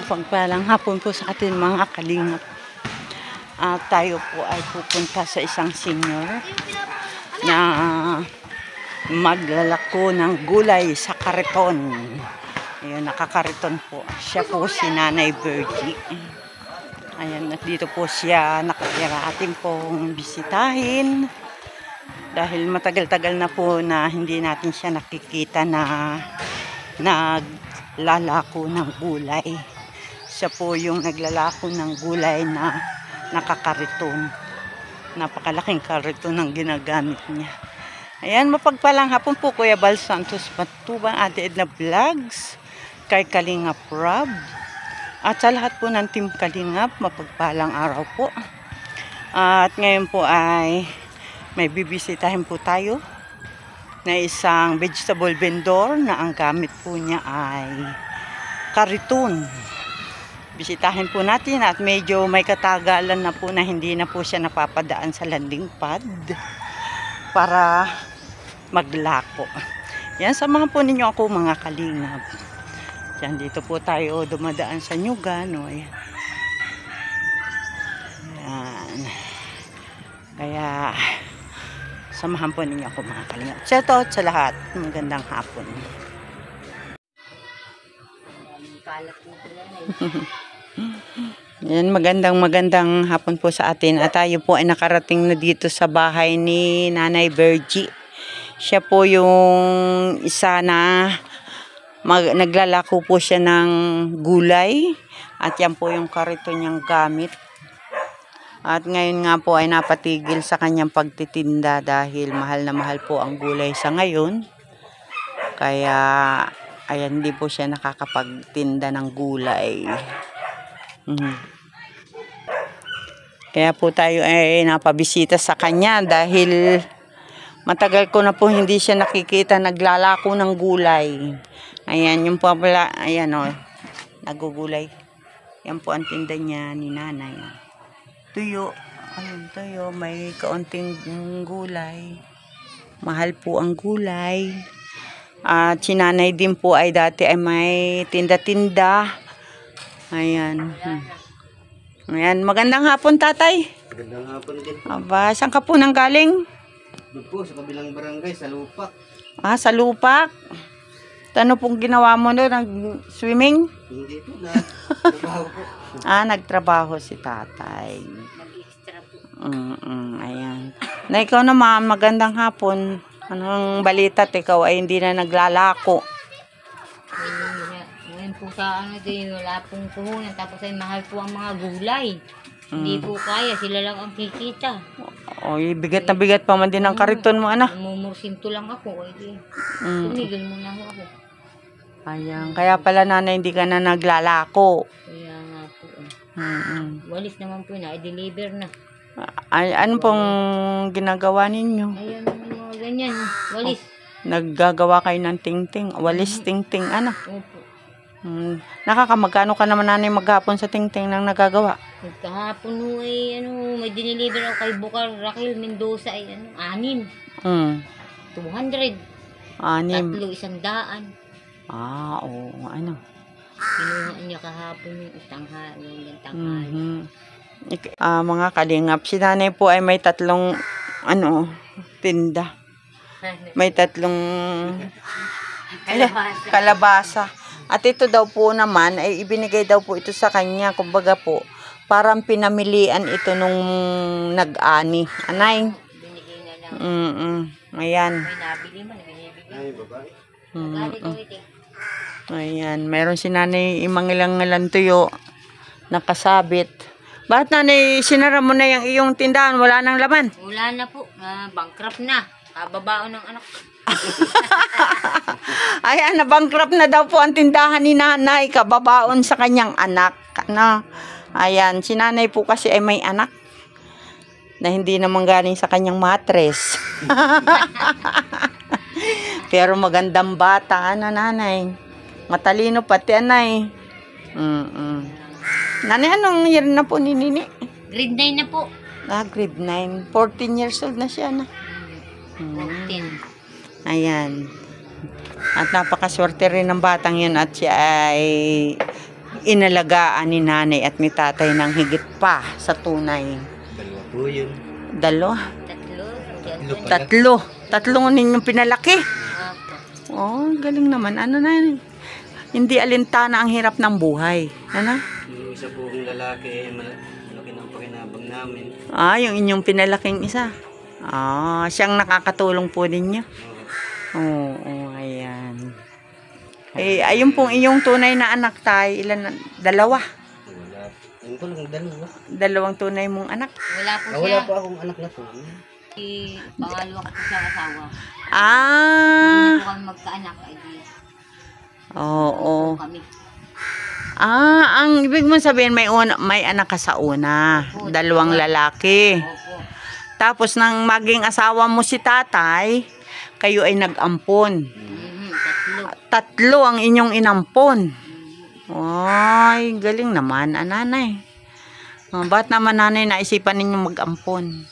Mapagpalang hapon po sa atin mga kalingap. Tayo po ay pupunta sa isang senior na maglalako ng gulay sa kariton. Ayun, nakakariton po. Siya po si Nanay Virgie. Ayan, at dito po siya nakatira. Atin pong bisitahin. Dahil matagal-tagal na po na hindi natin siya nakikita na naglalako ng gulay. Siya po yung naglalako ng gulay na nakakariton. Napakalaking kariton ang ginagamit niya. Ayan, mapagpalang hapon po Kuya Bal Santos Matubang, Ate Edna Vlogs, kay Kalingap Rob, at sa lahat po ng Team Kalingap, mapagpalang araw po. At ngayon po ay may bibisitahin po tayo na isang vegetable vendor na ang gamit po niya ay kariton. Bisitahin po natin at medyo may katagalan na po na hindi na po siya napapadaan sa landing pad para maglako. Yan, samahan po ninyo ako mga kalingap. Yan, dito po tayo dumadaan sa Nyugan. O, yan. Yan. Kaya samahan po ninyo ako mga kalingap. Shout out sa lahat. Magandang hapon. Yan, magandang hapon po sa atin. At tayo po ay nakarating na dito sa bahay ni Nanay Virgie. Siya po yung isa na naglalako po siya ng gulay. At yan po yung kariton niyang gamit. At ngayon nga po ay napatigil sa kanyang pagtitinda dahil mahal na mahal po ang gulay sa ngayon. Kaya ayan, hindi po siya nakakapagtinda ng gulay. Kaya po tayo ay napabisita sa kanya dahil matagal ko na po hindi siya nakikita naglalako ng gulay. Ayan, yung po pala, ayan o, nagugulay. Yan po ang tinda niya ni Nanay. Tuyo, ayun, tuyo, may kaunting gulay. Mahal po ang gulay. At si Nanay din po ay dati ay may tinda-tinda. Ayan. Ayan, magandang hapon tatay. Magandang hapon din po. Aba, saan ka po nang galing? Doon po, sa kabilang barangay, sa Lupak. Sa Lupak. Ano pong ginawa mo doon? Nag-swimming? Hindi po na. Trabaho po. Nagtrabaho si tatay. Ayan. Na ikaw naman, magandang hapon. Anong balita? Ikaw ay hindi na naglalako. Ngayon po sa din, wala pong puhunan. Tapos ay mahal po ang mga gulay. Hindi po kaya, sila lang ang kikita. Oy, bigat na bigat pa man din ang kariton mo, ana. Mumursinto lang ako. Tumigil muna ako. Ayan, kaya pala nanay hindi ka na naglalako. Kaya nga po. Walis naman po na, i-deliver na. Ay, ano pong ginagawa ninyo? Ayan, mga ganyan, walis. Naggagawa kayo ng ting-ting, walis ting-ting, ana. Opo. Nakakamagkano ka naman nanay maghapon sa ting-ting nang nagagawa? Kahapon mo ay, may dineliver ako kay Bukal Raquel Mendoza ay, 6. 200. 6. 100. Oo, ano. Kinuha niya kahapon yung tanghali. Mga kalingap, si nanay po ay may 3 tinda. May 3 kalabasa. At ito daw po naman ay ibinigay daw po ito sa kanya. Kumbaga po, parang pinamilian ito nung nag-ani. Anay? Binigay na lang. Ayan. May nabili man, binibigay. Ay, babae. Ayan, meron si nanay ilang tuyo nakasabit. Bakit nanay, sinara mo na yung iyong tindahan? Wala nang laman? Wala na po. Bankrupt na. Kababaon ng anak. Ayan, na-bankrupt na daw po ang tindahan ni nanay. Kababaon sa kanyang anak. Ayan, si nanay po kasi ay may anak na hindi naman galing sa kanyang matres. Pero magandang bata, nanay. Matalino pati, anay. Nanay, anong year na po ni Nini? Grade 9 na po. Grade 9. 14 years old na siya na. 14. Ayan. At napakaswerte rin ng batang yun at siya ay inalagaan ni nanay at ni tatay ng higit pa sa tunay. Dalawa po yun. Dalawa? Tatlo. Tatlo pala. Tatlo ninyong pinalaki. Apo. Oh, galing naman. Ano na yun? Hindi alintana ang hirap ng buhay. Ano? Yung isa po kong lalaki, malaki ng pakinabang namin. Ah, yung inyong pinalaking isa. Ah, siyang nakakatulong po ninyo. Oo, ayan. Eh, ayun pong iyong tunay na anak tayo. Ilan? Dalawa. Wala. Ayun po lang, dalawa. Dalawang tunay mong anak. Wala po Ah, siya. wala po akong anak na po. Pangalawa ko po siya asawa. Ah, Hindi po kami magkaanak. Ay di. oo. Kami. Ah, ang ibig mo sabihin may anak ka sa una. Dalawang lalaki. Opo. Tapos nang maging asawa mo si tatay, kayo ay nag-ampon. Tatlo. Tatlo ang inyong inampon. Ay, galing naman, nanay. Ba't naman nanay naisipan ninyong mag-ampon?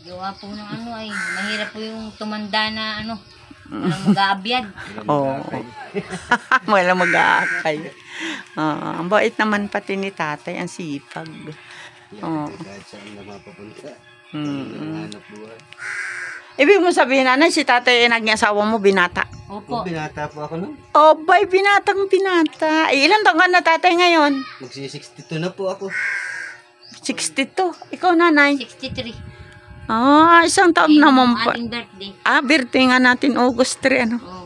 Gawa po ng ano ay, mahirap po yung tumanda na ano, walang mag-aabyad. Oo. Wala mag-aakay. Ang bait naman pati ni tatay, ang sipag. Oo. Kahit saan na mapapunta. Mm. Hanap buhay. Ibig mo sabihin, nanay, si tatay ay naging asawa mo, binata. Opo. Binata po ako nun. Oh, bay, binatang binata. Eh, ilan taon ka na tatay ngayon? Magsi-62 na po ako. 62. Ikaw, nanay? 63. Ah, isang taon naman pa. Ating birthday. Ah, birthday nga natin, August 3, ano? Oh.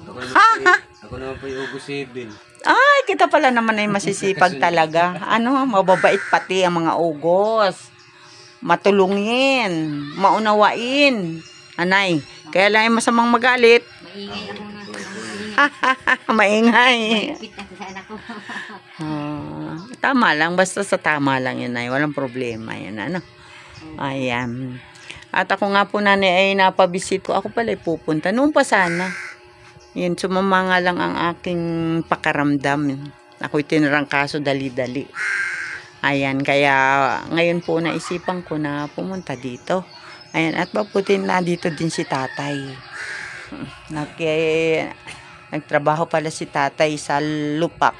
Ako naman po yung August 7. Ay, kita pala naman ay masisipag talaga. Ano, mababait pati ang mga August. Matulungin, maunawain. Anay, kaya lang ay masamang magalit. Maingay ako na. Maingay. Pit ako sa anak ko. Tama lang, basta sa tama lang yun ay. Walang problema yan, ano. Ayan. At ako nga po nanay ay napabisito. Ako pala ay pupunta. Noon pa sana. Yun, sumama nga lang ang aking pakaramdam. Ako'y tinarangkaso dali-dali. Ayan, kaya ngayon po naisipan ko na pumunta dito. Ayan, at mabuti na dito din si tatay. Nagtrabaho pala si tatay sa Lupak.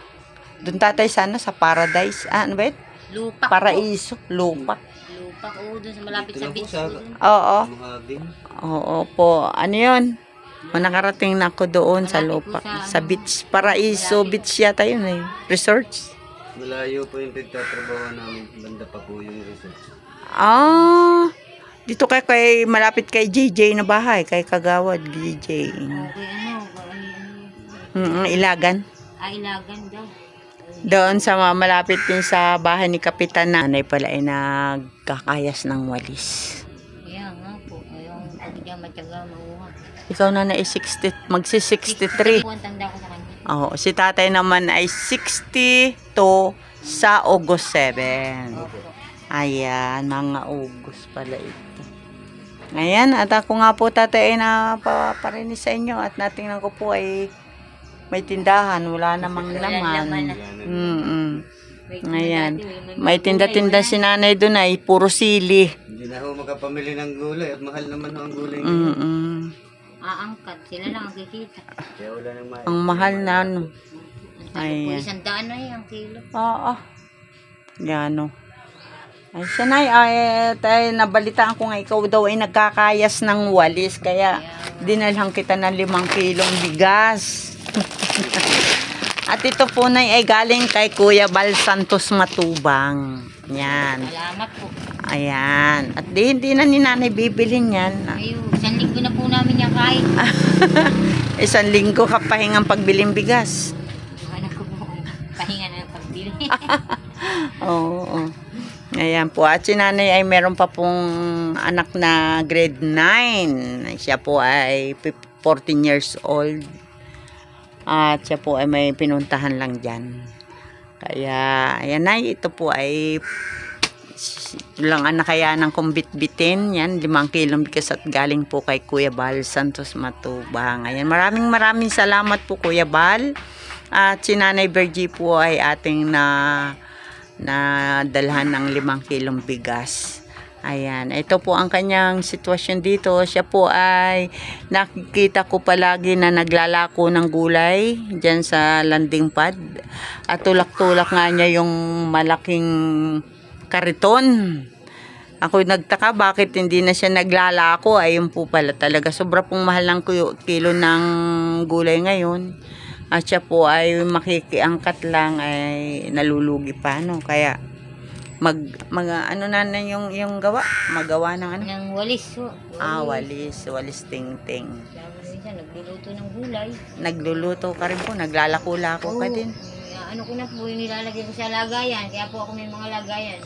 Doon tatay sana sa Paradise. Ah, ano ba yun? Lupak po. Paraiso. Lupak. Lupak, oo, dun sa malapit Dito sa lang po beach. sa- po dun. Oo. Muhabing. Oo po. Ano yun? Nakarating na ako doon sa Malapit po Lupak. sa, Sa beach. Paraiso malapit. beach yata yun eh. Resorts. Malayo po yung pagtatrabaho namin. Banda pa po yung research. Ah, dito kay malapit kay JJ na bahay, kay Kagawad JJ. Okay, ano, Ilagan. Ilagan daw. Doon sa malapit din sa bahay ni Kapitan na nanay pala ay nagkakayas ng walis. Kaya nga po, yung pag diyan matyaga mauha. Ikaw na na ay 60, magsi-63. Ang tanda ko sa kanya. Oo, si tatay naman ay 62 sa August 7. Opo. Ayan, mga August pala ito. Ayan, at ako nga po tatay ay napaparinig sa inyo at natingnan ko po ay may tindahan, wala namang laman. Ayan, may tinda-tinda si nanay doon ay puro sili. Hindi na ako makapamili ng gulay at mahal naman ang gulay. Aangkat, sila lang ang kikita. Kaya wala nang mahal. Ang mahal na ano. Ay. Ayan. 100 na yung kilo. Oo. Yan o. Ay, siya na ay nabalitaan ko nga ikaw daw ay nagkakayas ng walis. Kaya dinalhan kita ng 5 kilong bigas. At ito po na ay galing kay Kuya Bal Santos Matubang. Yan. Salamat po. Ayan. At hindi na ni nanay bibilin yan. Ayun, 1 linggo na po namin yung kain. 1 linggo ka pahingang pagbiling bigas. Anak ko po, pahinga na ng pagbili. Oo. Ayan po. At si nanay ay meron pa pong anak na grade 9. Siya po ay 14 years old. At siya po ay may pinuntahan lang dyan. Kaya, ayan na, ito po ay lang ang nakayanang kong bitbitin. Yan, 5 kilong bigas at galing po kay Kuya Bal Santos Matubang. Ayan, maraming salamat po Kuya Bal. At si Nanay Virgie po ay ating na dalhan ng 5 kilong bigas. Ayan, ito po ang kanyang sitwasyon dito. Siya po ay nakikita ko palagi na naglalako ng gulay dyan sa landing pad. At tulak-tulak nga niya yung malaking kariton. Ako nagtaka bakit hindi na siya naglalako. Ayun po pala talaga. Sobra pong mahal ng kilo ng gulay ngayon. At siya po ay makikiangkat lang ay nalulugi pa. No? Kaya ano na yung magawa ng ano? Ng walis. Walis ting-ting. Minsan nagluluto ng gulay. Nagluluto ka rin po, naglalako-lako ka din. Ano ko na po, yung nilalagay ko sa lagayan. Kaya po ako may mga lagayan.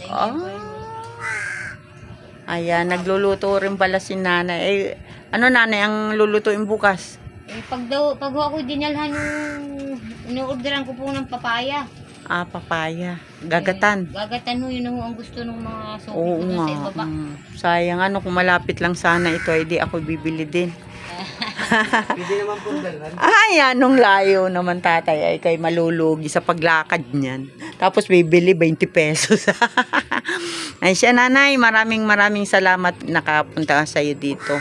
Ayan, nagluluto rin pala si nanay. Ano nanay ang lulutuin bukas? Pag ako dinalhan ino-orderan ko po ng papaya. Papaya. Gagatan. Gagatan yun ang gusto ng mga suki Oo ko nga. sa ibaba. Sayang kung malapit lang sana ito, di ako bibili din. Pwede naman po dalhan. Anong layo naman tatay ay kay malulugi sa paglakad niyan. Tapos bibili 20 pesos. Ay siya nanay, maraming salamat nakapunta sa iyo dito.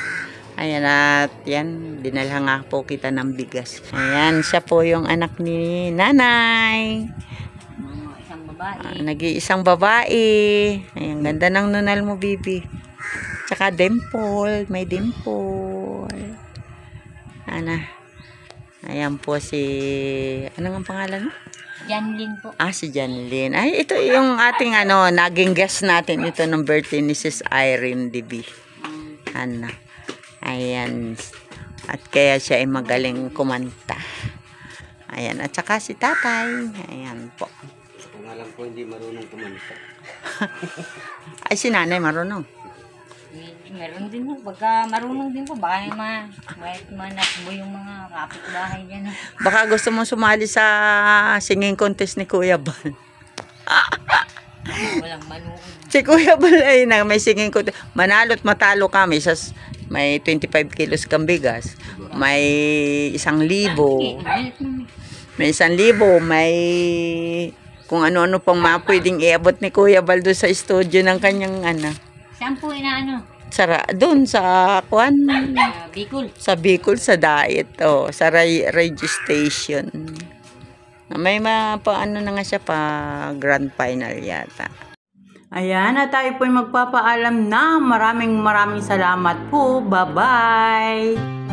Ayan at yan, dinalhan nga po kita ng bigas. Ayan, siya po yung anak ni nanay. Nag-iisang babae. Ayan, ganda ng nunal mo, bibi. Tsaka dimple. May dimple. Ayan po si... Ano ang pangalan mo? Janlyn po. Si Janlyn. Ay, ito yung ating naging guest natin. Ito ng birthday ni Sis Irene DB. Ayan. At kaya siya ay magaling kumanta. Ayan. At saka si tatay. Ayan po. Kung alam po hindi marunong kumanta. Ay, si nanay marunong. Meron din po. Pagka marunong din po, baka manakbo yung mga kapitbahay dyan. Baka gusto mo sumali sa singing contest ni Kuya Bal. Walang manood. Si Kuya Bal ay may singing contest. Manalo't matalo kami sa may 25 kilos kang bigas. May 1,000. May 1,000. May kung ano-ano pang pwedeng iabot ni Kuya Bal doon sa studio ng kanyang Saan po doon sa Bicol. Sa Bicol, sa diet. Sa radio station. May paano na nga siya pa grand final yata. Ayan, at tayo po'y magpapaalam na. Maraming salamat po. Bye-bye!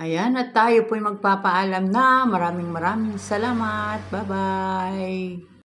Ayan, at tayo po'y magpapaalam na. Maraming salamat. Bye-bye!